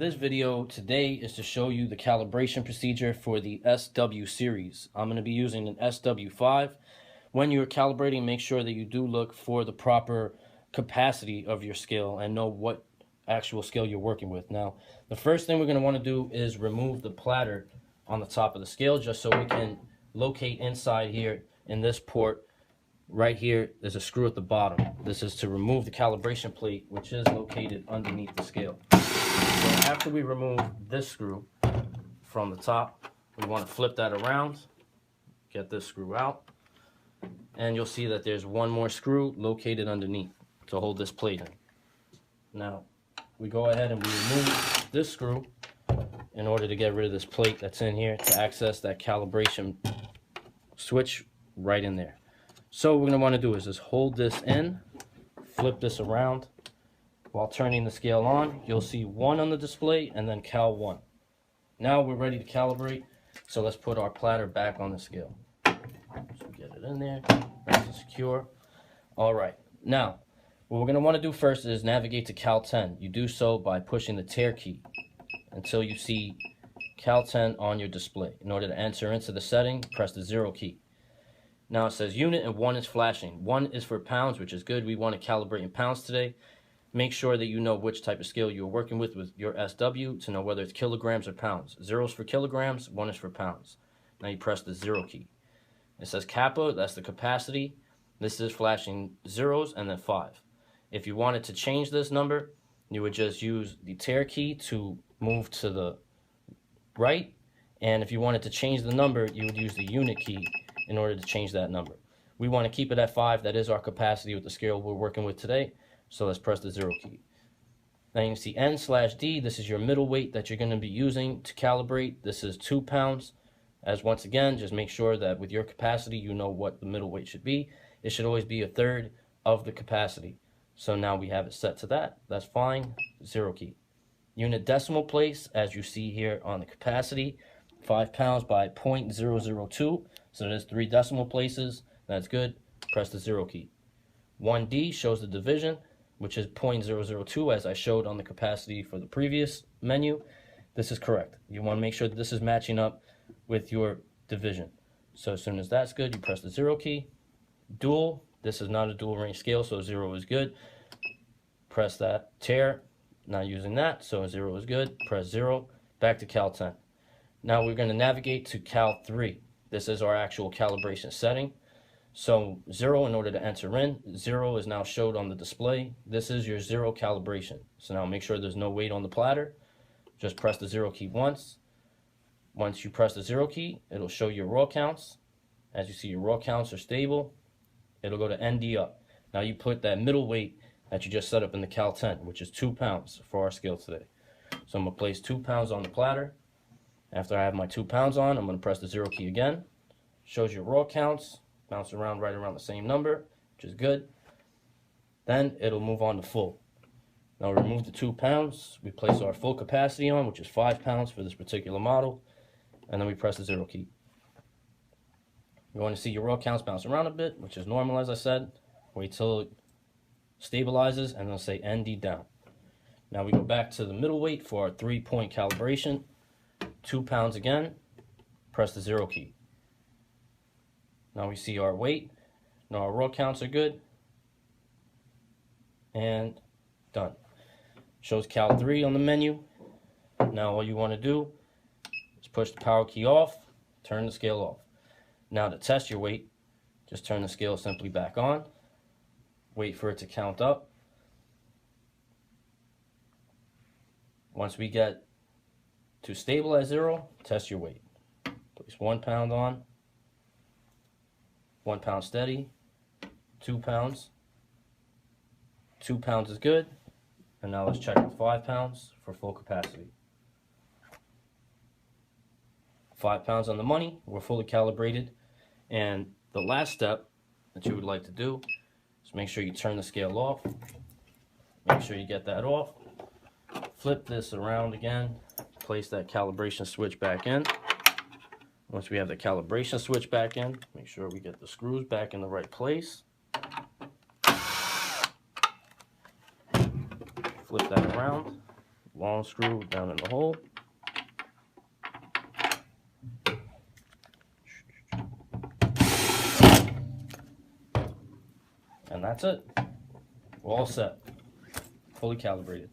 This video today is to show you the calibration procedure for the SW series. I'm going to be using an SW5. When you're calibrating, make sure that you do look for the proper capacity of your scale and know what actual scale you're working with. Now, the first thing we're going to want to do is remove the platter on the top of the scale just so we can locate inside here in this port. Right here, there's a screw at the bottom. This is to remove the calibration plate, which is located underneath the scale. So after we remove this screw from the top, we want to flip that around, get this screw out, and you'll see that there's one more screw located underneath to hold this plate in. Now, we go ahead and we remove this screw in order to get rid of this plate that's in here to access that calibration switch right in there. So what we're going to want to do is just hold this in, flip this around. While turning the scale on, you'll see 1 on the display and then Cal 1. Now we're ready to calibrate, so let's put our platter back on the scale. So get it in there, nice and secure. All right, now what we're going to want to do first is navigate to Cal 10. You do so by pushing the tear key until you see Cal 10 on your display. In order to enter into the setting, press the 0 key. Now it says unit and 1 is flashing. 1 is for pounds, which is good. We want to calibrate in pounds today. Make sure that you know which type of scale you're working with your SW to know whether it's kilograms or pounds. 0 is for kilograms, 1 is for pounds. Now you press the 0 key. It says kappa, that's the capacity. This is flashing zeros and then 5. If you wanted to change this number, you would just use the tear key to move to the right. And if you wanted to change the number, you would use the unit key in order to change that number. We want to keep it at 5. That is our capacity with the scale we're working with today. So let's press the 0 key. Now you can see N/D. This is your middle weight that you're going to be using to calibrate. This is 2 pounds. As once again, just make sure that with your capacity, you know what the middle weight should be. It should always be 1/3 of the capacity. So now we have it set to that. That's fine. 0 key. Unit decimal place, as you see here on the capacity, 5 pounds by 0.002. So there's 3 decimal places. That's good. Press the 0 key. 1D shows the division, which is 0.002, as I showed on the capacity for the previous menu. This is correct. You want to make sure that this is matching up with your division. So as soon as that's good, you press the 0 key. Dual, this is not a dual range scale, so 0 is good. Press that tear, not using that, so 0 is good. Press 0, back to Cal 10. Now we're going to navigate to Cal 3. This is our actual calibration setting. So 0 in order to enter in. 0 is now showed on the display. This is your 0 calibration. So now make sure there's no weight on the platter. Just press the 0 key once. Once you press the 0 key, it'll show your raw counts. As you see, your raw counts are stable. It'll go to ND up. Now you put that middle weight that you just set up in the Cal 10, which is 2 pounds for our scale today. So I'm going to place 2 pounds on the platter. After I have my 2 pounds on, I'm going to press the 0 key again. Shows your raw counts. Bounce around right around the same number, which is good. Then it'll move on to full. Now remove the 2 pounds. We place our full capacity on, which is 5 pounds for this particular model. And then we press the 0 key. You're going to see your raw counts bounce around a bit, which is normal, as I said. Wait till it stabilizes, and then say ND down. Now we go back to the middle weight for our 3-point calibration. 2 pounds again. Press the 0 key. Now we see our weight. Now our raw counts are good. And done. Shows Cal 3 on the menu. Now all you want to do is push the power key off, turn the scale off. Now to test your weight, just turn the scale simply back on. Wait for it to count up. Once we get to stable at 0, test your weight. Place 1 pound on. 1 pound steady, 2 pounds. 2 pounds is good. And now let's check with 5 pounds for full capacity. 5 pounds on the money, we're fully calibrated. And the last step that you would like to do is make sure you turn the scale off. Make sure you get that off. Flip this around again, place that calibration switch back in. Once we have the calibration switch back in, make sure we get the screws back in the right place. Flip that around. long screw down in the hole. And that's it. We're all set. Fully calibrated.